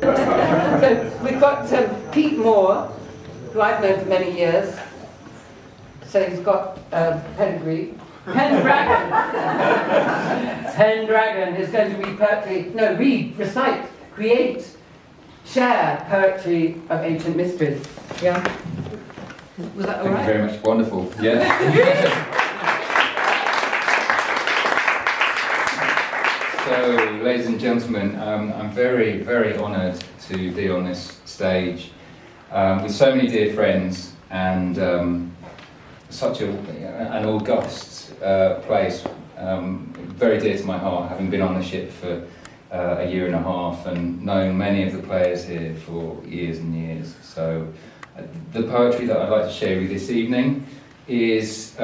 So we've got Pete Moore, who I've known for many years. So he's got pedigree. Pendragon. Pendragon is going to read poetry. No, read, recite, create, share poetry of ancient mysteries. Yeah? Was that all right? Thank you very much. Wonderful. Yeah. So, ladies and gentlemen, I'm very, very honoured to be on this stage with so many dear friends and such an august place, very dear to my heart, having been on the ship for a year and a half and known many of the players here for years and years. So, the poetry that I'd like to share with you this evening is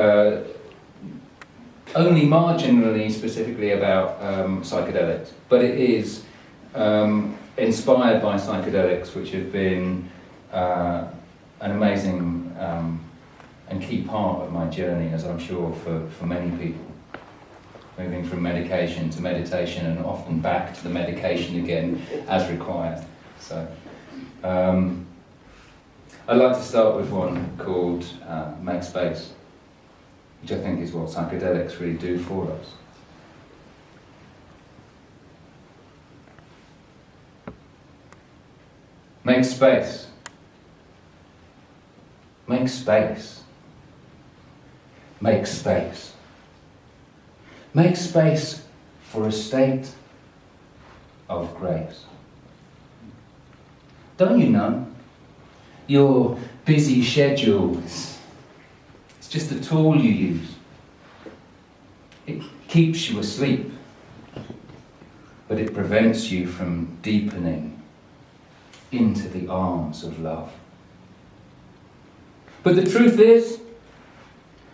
only marginally specifically about psychedelics, but it is inspired by psychedelics, which have been an amazing and key part of my journey, as I'm sure for many people. Moving from medication to meditation and often back to the medication again as required. So I'd like to start with one called Make Space, which I think is what psychedelics really do for us. Make space. Make space. Make space. Make space for a state of grace. Don't you know? Your busy schedule is just a tool you use. It keeps you asleep, but it prevents you from deepening into the arms of love. But the truth is,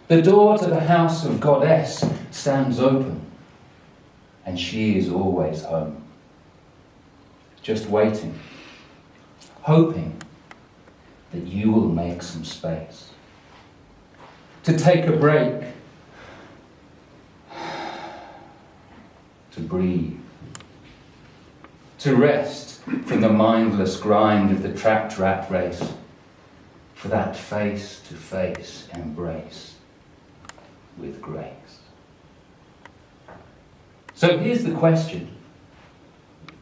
the door to the house of Goddess stands open, and she is always home, just waiting, hoping that you will make some space. To take a break, to breathe, to rest from the mindless grind of the trapped rat race, for that face-to-face embrace with grace. So here's the question.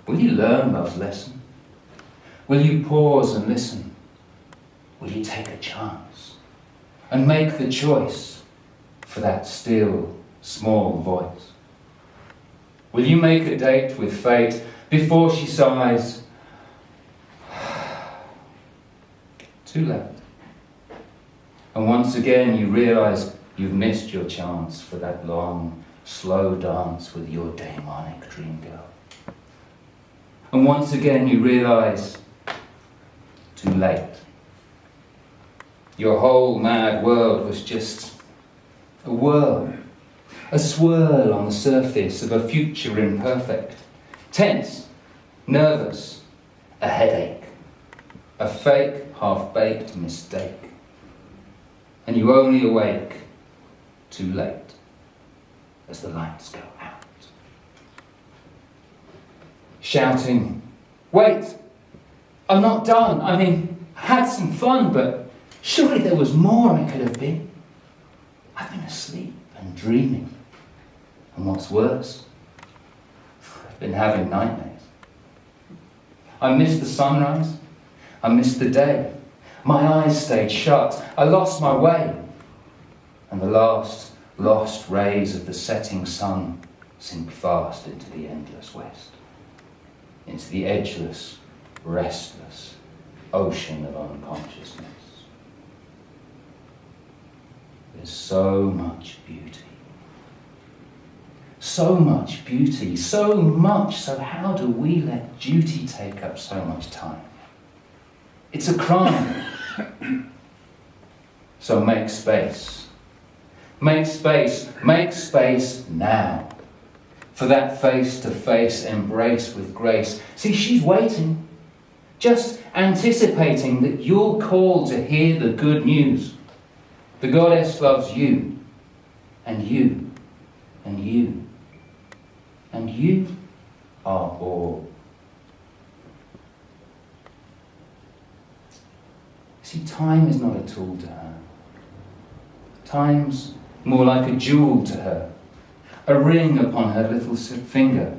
Will you learn love's lesson? Will you pause and listen? Will you take a chance and make the choice for that still, small voice? Will you make a date with fate before she sighs, too late? And once again you realise you've missed your chance for that long, slow dance with your demonic dream girl. And once again you realise, too late. Your whole mad world was just a whirl, a swirl on the surface of a future imperfect, tense, nervous, a headache, a fake, half-baked mistake. And you only awake too late as the lights go out. Shouting, wait, I'm not done. I mean, I had some fun, but surely there was more I could have been. I've been asleep and dreaming. And what's worse, I've been having nightmares. I missed the sunrise. I missed the day. My eyes stayed shut. I lost my way. And the last lost rays of the setting sun sink fast into the endless west, into the edgeless, restless ocean of unconsciousness. There's so much beauty. So much beauty, so much, so how do we let duty take up so much time? It's a crime. So make space. Make space. Make space now. For that face-to-face embrace with grace. See, she's waiting. Just anticipating that you'll call to hear the good news. The goddess loves you. And you. And you. And you are all. See, time is not a tool to her. Time's more like a jewel to her, a ring upon her little finger.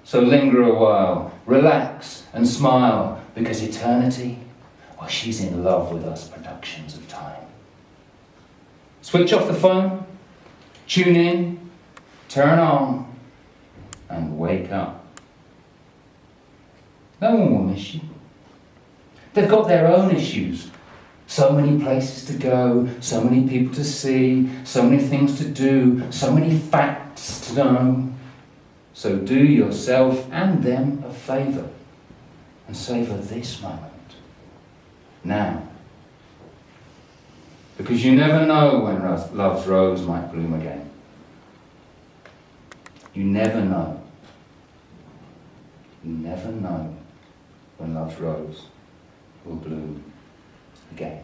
So linger a while, relax and smile, because eternity, well, she's in love with us productions of time. Switch off the phone, tune in, turn on, and wake up. No one will miss you. They've got their own issues. So many places to go, so many people to see, so many things to do, so many facts to know. So do yourself and them a favour and savour this moment. Now. Because you never know when love's rose might bloom again. You never know. You never know when love's rose will bloom again.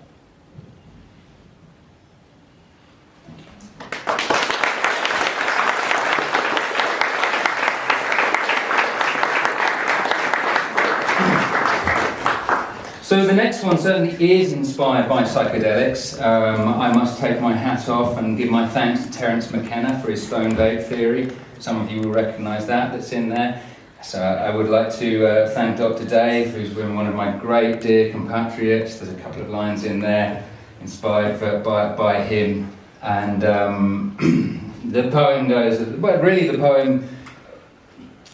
So the next one certainly is inspired by psychedelics. I must take my hat off and give my thanks to Terence McKenna for his stoned ape theory. Some of you will recognise that's in there. So I would like to thank Dr. Dave, who's been one of my great dear compatriots. There's a couple of lines in there inspired by him. And the poem goes, well, really the poem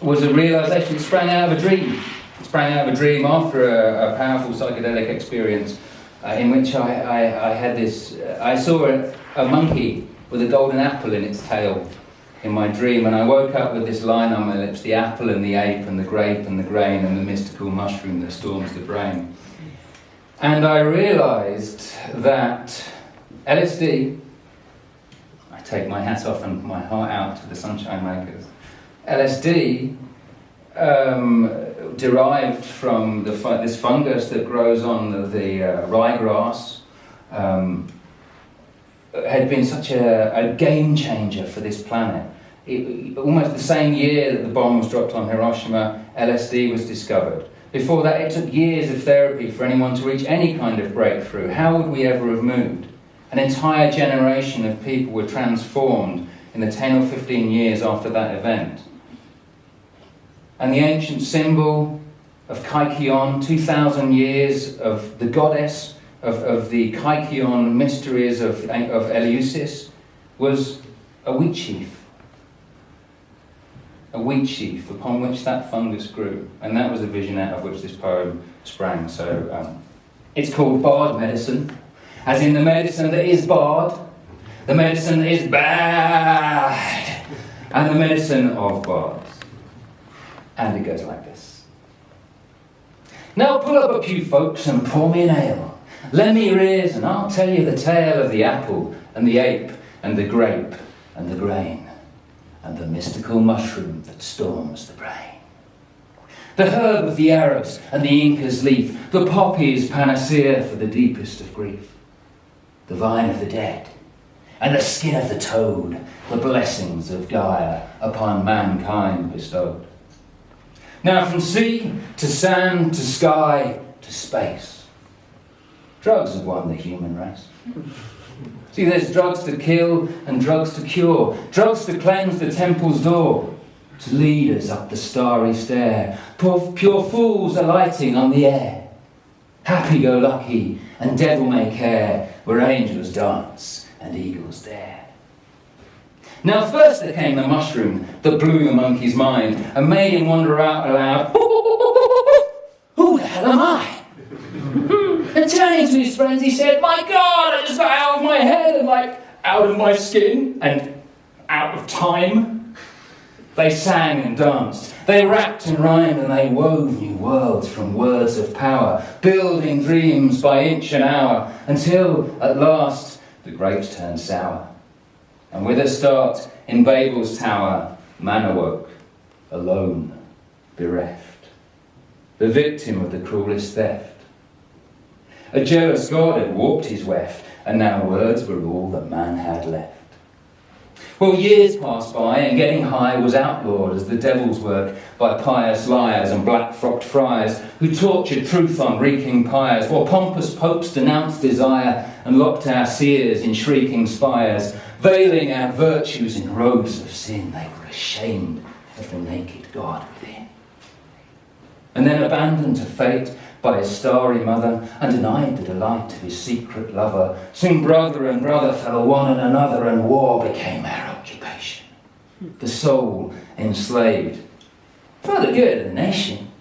was a realisation. It sprang out of a dream. It sprang out of a dream after a powerful psychedelic experience in which I had this, I saw a monkey with a golden apple in its tail in my dream, and I woke up with this line on my lips: the apple and the ape and the grape and the grain and the mystical mushroom that storms the brain. And I realised that LSD, I take my hat off and my heart out to the sunshine makers, LSD derived from this fungus that grows on the ryegrass, had been such a game changer for this planet. Almost the same year that the bomb was dropped on Hiroshima, LSD was discovered. Before that, it took years of therapy for anyone to reach any kind of breakthrough. How would we ever have moved? An entire generation of people were transformed in the 10 or 15 years after that event. And the ancient symbol of Kaikion, 2,000 years of the goddess of the Kaikion mysteries of Eleusis, was a wheat sheaf. A wheat sheaf upon which that fungus grew. And that was the vision out of which this poem sprang. So it's called Bard Medicine, as in the medicine that is bard, the medicine that is bad, and the medicine of bards. And it goes like this. Now pull up a pew, folks, and pour me an ale. Lend me your ears, and I'll tell you the tale of the apple, and the ape, and the grape, and the grain, and the mystical mushroom that storms the brain. The herb of the Arabs, and the Inca's leaf, the poppy's panacea for the deepest of grief, the vine of the dead, and the skin of the toad, the blessings of Gaia upon mankind bestowed. Now from sea to sand to sky to space, drugs have won the human race. See, there's drugs to kill and drugs to cure, drugs to cleanse the temple's door, to lead us up the starry stair, pure fools alighting on the air, happy-go-lucky and devil-may-care, where angels dance and eagles dare. Now first there came the mushroom that blew the monkey's mind and made him wonder out aloud, who the hell am I? And turning to his friends he said, my God, I just got out of my head and out of my skin and out of time. They sang and danced, they rapped and rhymed, and they wove new worlds from words of power, building dreams by inch and hour, until at last the grapes turned sour. And with a start in Babel's tower, man awoke, alone, bereft, the victim of the cruelest theft. A jealous God had warped his weft, and now words were all that man had left. Well, years passed by, and getting high was outlawed as the devil's work by pious liars and black-frocked friars who tortured truth on reeking pyres, while pompous popes denounced desire and locked our seers in shrieking spires, veiling our virtues in robes of sin. They were ashamed of the naked God within. And then abandoned to fate by his starry mother, and denied the delight of his secret lover, soon brother and brother fell one on another, and war became our occupation. The soul enslaved, for the good of the nation.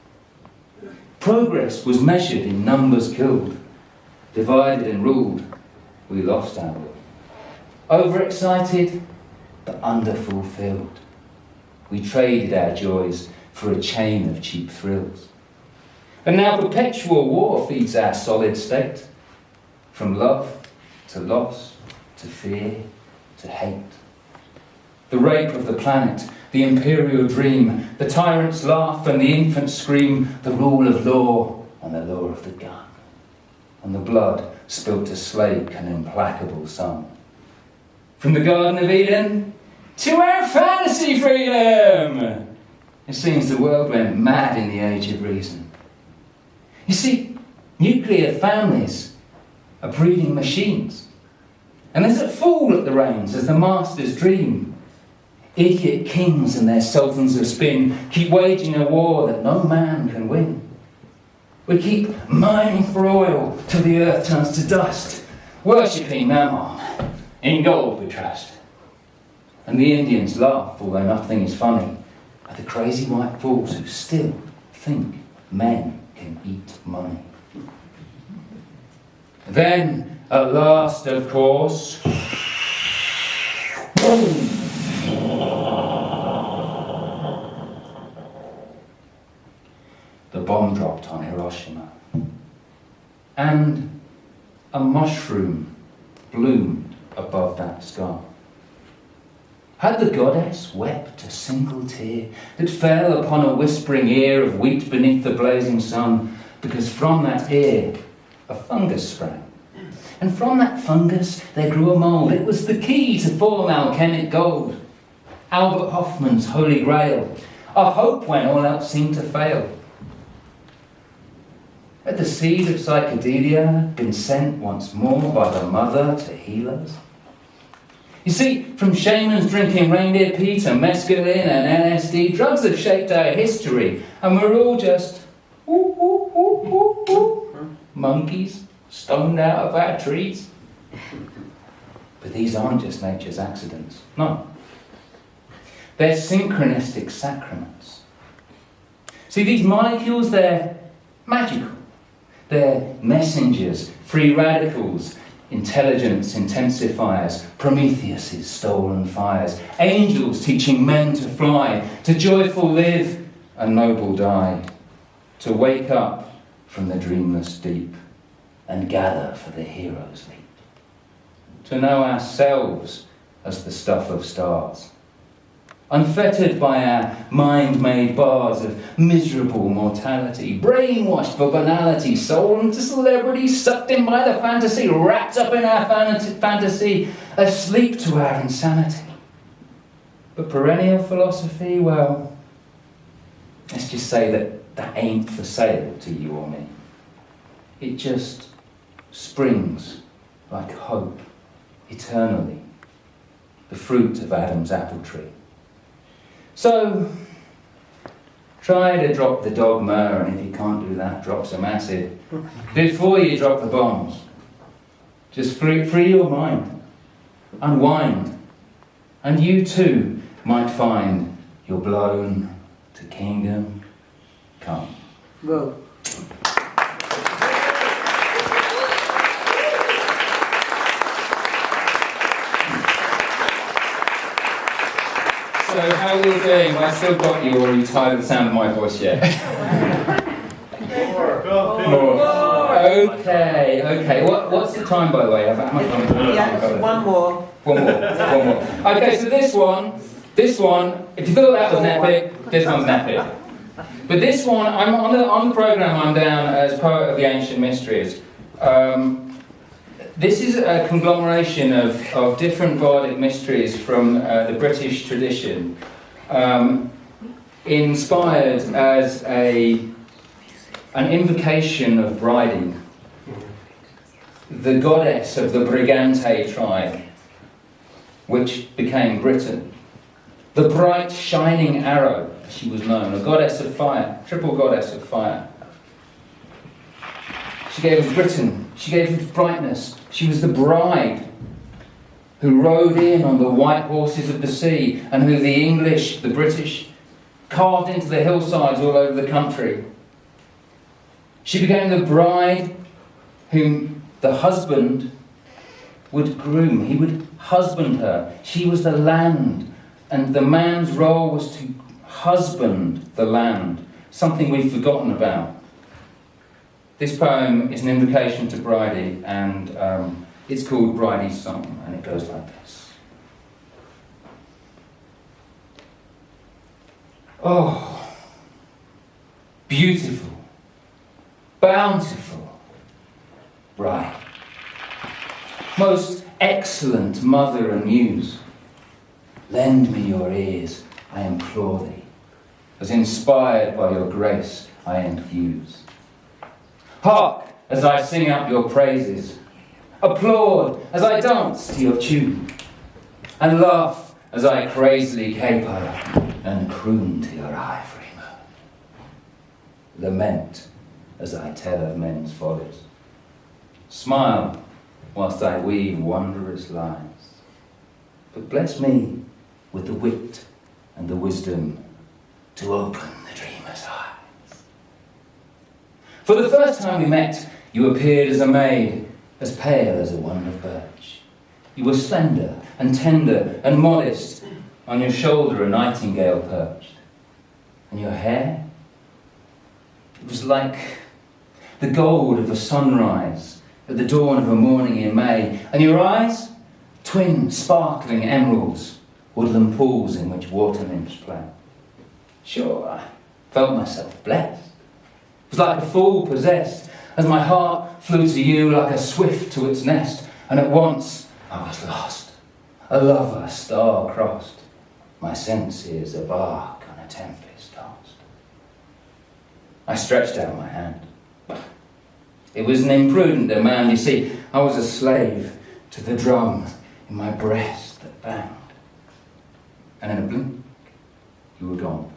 Progress was measured in numbers killed. Divided and ruled, we lost our will. Overexcited, but underfulfilled. We traded our joys for a chain of cheap thrills. And now perpetual war feeds our solid state, from love to loss, to fear, to hate. The rape of the planet, the imperial dream, the tyrant's laugh and the infant's scream, the rule of law and the law of the gun, and the blood spilt to slake an implacable sun. From the Garden of Eden to our fantasy freedom! It seems the world went mad in the age of reason. You see, nuclear families are breeding machines. And there's a fool at the reins as the masters dream. Idiot kings and their sultans of spin keep waging a war that no man can win. We keep mining for oil till the earth turns to dust, worshipping Mammon, in gold we trust. And the Indians laugh, although nothing is funny, at the crazy white fools who still think men can eat money. Then, at last, of course, boom! The bomb dropped on Hiroshima, and a mushroom bloomed above that scar. Had the goddess wept a single tear that fell upon a whispering ear of wheat beneath the blazing sun? Because from that ear a fungus sprang, and from that fungus there grew a mould. It was the key to form alchemic gold, Albert Hoffman's holy grail, a hope when all else seemed to fail. Had the seed of psychedelia been sent once more by the mother to heal us? You see, from shamans drinking reindeer pee to mescaline and LSD, drugs have shaped our history, and we're all just monkeys stoned out of our trees. But these aren't just nature's accidents, no. They're synchronistic sacraments. See, these molecules, they're magical. They're messengers, free radicals, intelligence intensifiers, Prometheus's stolen fires, angels teaching men to fly, to joyful live and noble die, to wake up from the dreamless deep and gather for the hero's leap, to know ourselves as the stuff of stars, unfettered by our mind-made bars of miserable mortality, brainwashed for banality, sold into celebrity, sucked in by the fantasy, wrapped up in our fantasy, asleep to our insanity. But perennial philosophy, well, let's just say that ain't for sale to you or me. It just springs like hope, eternally, the fruit of Adam's apple tree. So, try to drop the dogma, and if you can't do that, drop some acid before you drop the bombs. Just free your mind, unwind, and you too might find you're blown to kingdom come. Go. So how are we doing? Have I still got you, or are you tired of the sound of my voice yet? More. Okay. What's the time, by the way? How much time? Yeah, one more. One more. Okay, so this one, if you thought that was an epic, this one's an epic. But this one, I'm on the programme I'm down as poet of the ancient mysteries. This is a conglomeration of different Bardic mysteries from the British tradition, inspired as an invocation of Bridie, the goddess of the Brigante tribe, which became Britain. The bright shining arrow, as she was known, a goddess of fire, triple goddess of fire. She gave us Britain, she gave us brightness. She was the bride who rode in on the white horses of the sea, and who the English, the British, carved into the hillsides all over the country. She became the bride whom the husband would groom. He would husband her. She was the land, and the man's role was to husband the land, something we've forgotten about. This poem is an invocation to Bridie, and it's called Bridie's Song, and it goes like this. Oh, beautiful, bountiful bride, most excellent mother and muse, lend me your ears, I implore thee, as inspired by your grace I infuse. Hark as I sing out your praises, applaud as I dance to your tune, and laugh as I crazily caper and croon to your ivory moan. Lament as I tell of men's follies, smile whilst I weave wondrous lines, but bless me with the wit and the wisdom to open the dreamer's eyes. For the first time we met, you appeared as a maid, as pale as a wand of birch. You were slender and tender and modest, on your shoulder a nightingale perched. And your hair, it was like the gold of a sunrise at the dawn of a morning in May. And your eyes, twin sparkling emeralds, woodland pools in which water nymphs play. Sure, I felt myself blessed. It was like a fool possessed, as my heart flew to you like a swift to its nest, and at once I was lost, a lover star-crossed, my senses a bark on a tempest tossed. I stretched out my hand. It was an imprudent demand, you see. I was a slave to the drum in my breast that banged. And in a blink, you were gone.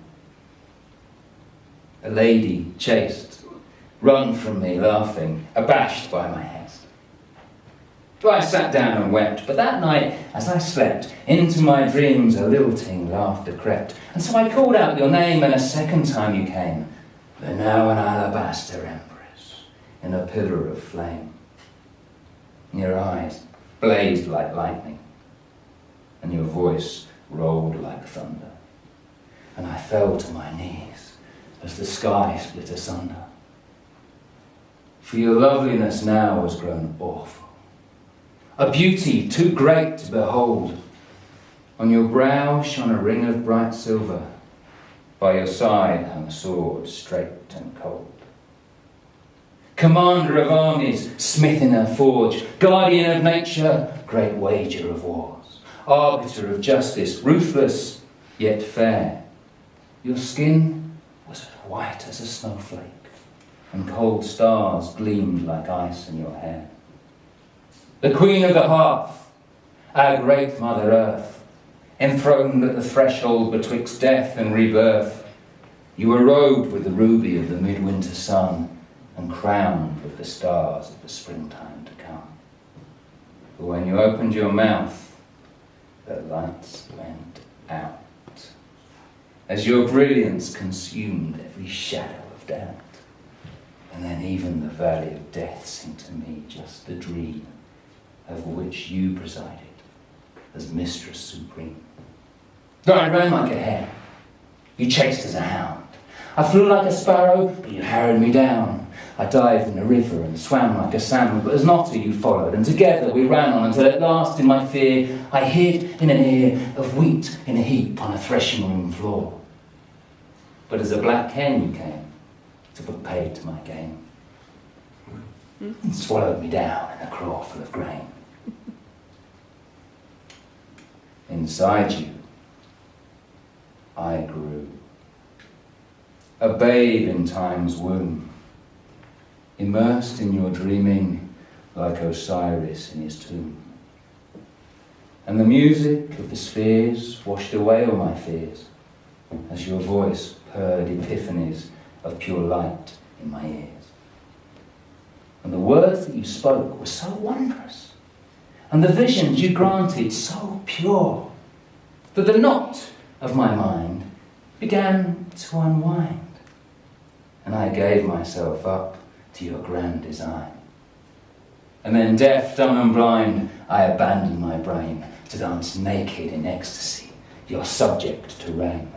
A lady, chaste, wrung from me, laughing, abashed by my haste. So I sat down and wept, but that night, as I slept, into my dreams a lilting laughter crept. And so I called out your name, and a second time you came, but now an alabaster empress, in a pillar of flame. And your eyes blazed like lightning, and your voice rolled like thunder. And I fell to my knees as the sky split asunder. For your loveliness now was grown awful, a beauty too great to behold. On your brow shone a ring of bright silver, by your side hung a sword straight and cold. Commander of armies, smith in a forge, guardian of nature, great wager of wars, arbiter of justice, ruthless yet fair. Your skin was as white as a snowflake, and cold stars gleamed like ice in your hair. The queen of the hearth, our great Mother Earth, enthroned at the threshold betwixt death and rebirth, you were robed with the ruby of the midwinter sun, and crowned with the stars of the springtime to come. But when you opened your mouth, the lights went out, as your brilliance consumed every shadow of doubt. And then even the valley of death seemed to me just the dream over which you presided as mistress supreme. But I ran like a hare, you chased as a hound. I flew like a sparrow, but you harrowed me down. I dived in the river and swam like a salmon, but as an otter you followed, and together we ran on until at last in my fear I hid in an ear of wheat in a heap on a threshing room floor. But as a black hen you came to put paid to my game. and swallowed me down in a craw full of grain. Inside you, I grew, a babe in time's womb, immersed in your dreaming like Osiris in his tomb. And the music of the spheres washed away all my fears, as your voice purred epiphanies of pure light in my ears. And the words that you spoke were so wondrous, and the visions you granted so pure, that the knot of my mind began to unwind, and I gave myself up to your grand design. And then deaf, dumb and blind, I abandoned my brain to dance naked in ecstasy, your subject to reign.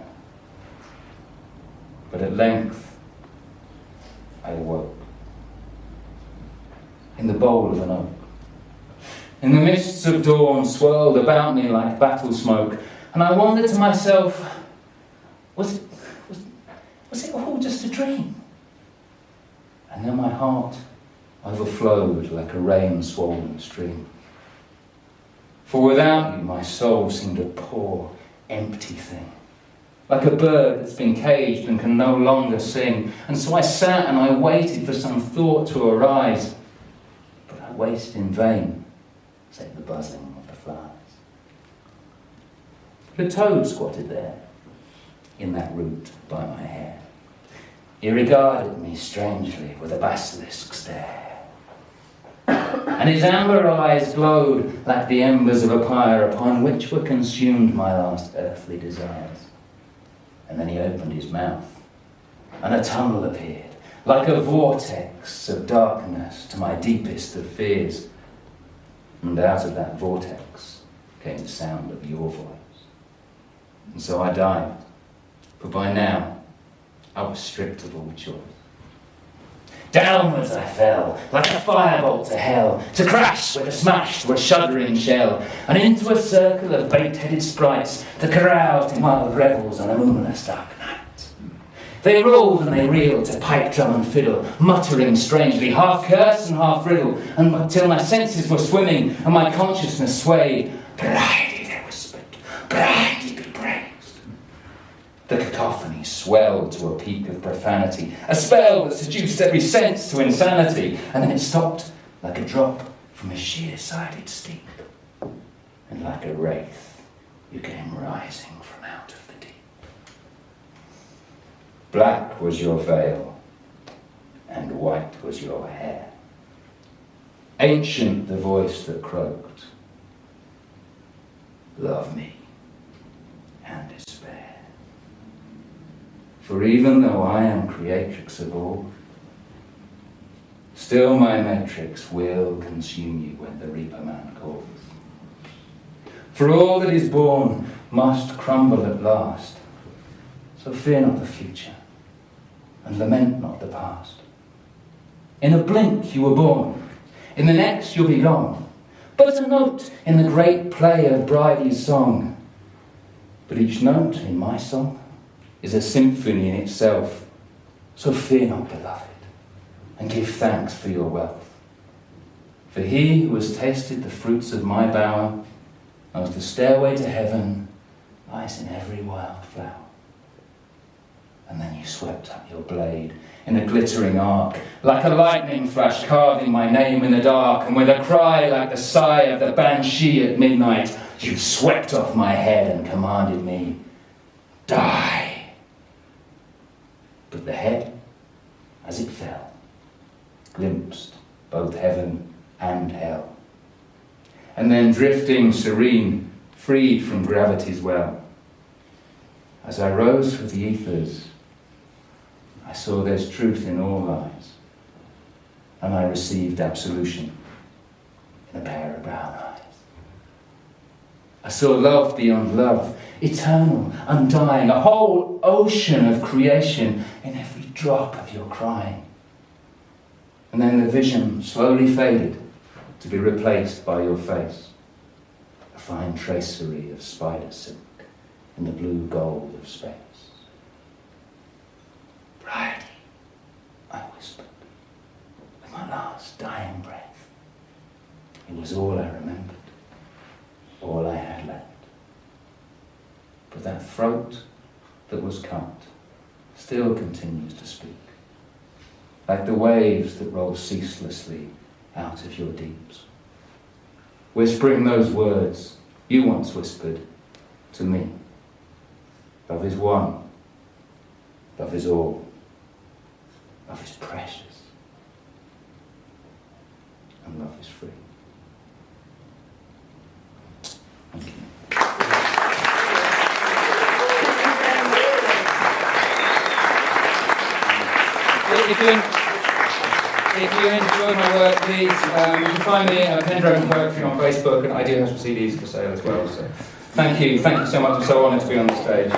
But at length, I awoke in the bowl of an oak. And the mists of dawn swirled about me like battle smoke, and I wondered to myself, was it all just a dream? And then my heart overflowed like a rain-swollen stream. For without you, my soul seemed a poor, empty thing, like a bird that's been caged and can no longer sing. And so I sat and I waited for some thought to arise, but I waited in vain, save the buzzing of the flies. The toad squatted there, in that root by my hair. He regarded me strangely with a basilisk stare. And his amber eyes glowed like the embers of a pyre upon which were consumed my last earthly desires. And then he opened his mouth, and a tunnel appeared, like a vortex of darkness to my deepest of fears. And out of that vortex came the sound of your voice. And so I died, for by now I was stripped of all choice. Downwards I fell, like a firebolt to hell, to crash with a smash to a shuddering shell, and into a circle of bait-headed sprites that caroused in wild revels on a moonless dark night. They rolled and they reeled to pipe, drum and fiddle, muttering strangely, half curse and half riddle, until my senses were swimming and my consciousness swayed. Bridie, they whispered, Bridie be praised. The cacophony swelled to a peak of profanity, a spell that seduced every sense to insanity, and then it stopped like a drop from a sheer-sided steep. And like a wraith, you came rising from out of the deep. Black was your veil, and white was your hair. Ancient the voice that croaked, love me and despair. For even though I am creatrix of all, still my metrics will consume you when the Reaper Man calls. For all that is born must crumble at last, so fear not the future, and lament not the past. In a blink you were born, in the next you'll be gone, but a note in the great play of Bridie's song. But each note in my song is a symphony in itself, so fear not, beloved, and give thanks for your wealth. For he who has tasted the fruits of my bower knows the stairway to heaven lies in every wild flower. And then you swept up your blade in a glittering arc, like a lightning flash carving my name in the dark, and with a cry like the sigh of the banshee at midnight, you swept off my head and commanded me, die. But the head, as it fell, glimpsed both heaven and hell. And then drifting serene, freed from gravity's well, as I rose through the ethers, I saw there's truth in all lies, and I received absolution in a pair of brown eyes. I saw love beyond love, eternal, undying, a whole ocean of creation in every drop of your crying. And then the vision slowly faded to be replaced by your face, a fine tracery of spider silk in the blue gold of space. Bridie, I whispered, with my last dying It was all I remembered, all I had left. But that throat that was cut still continues to speak, like the waves that roll ceaselessly out of your deeps, whispering those words you once whispered to me. Love is one, love is all, love is precious, and love is free. Thank you. If you enjoy my work, please, you can find me at Pendragon Poetry on Facebook, and I do have some CDs for sale as well. So thank you so much. I'm so honoured to be on the stage.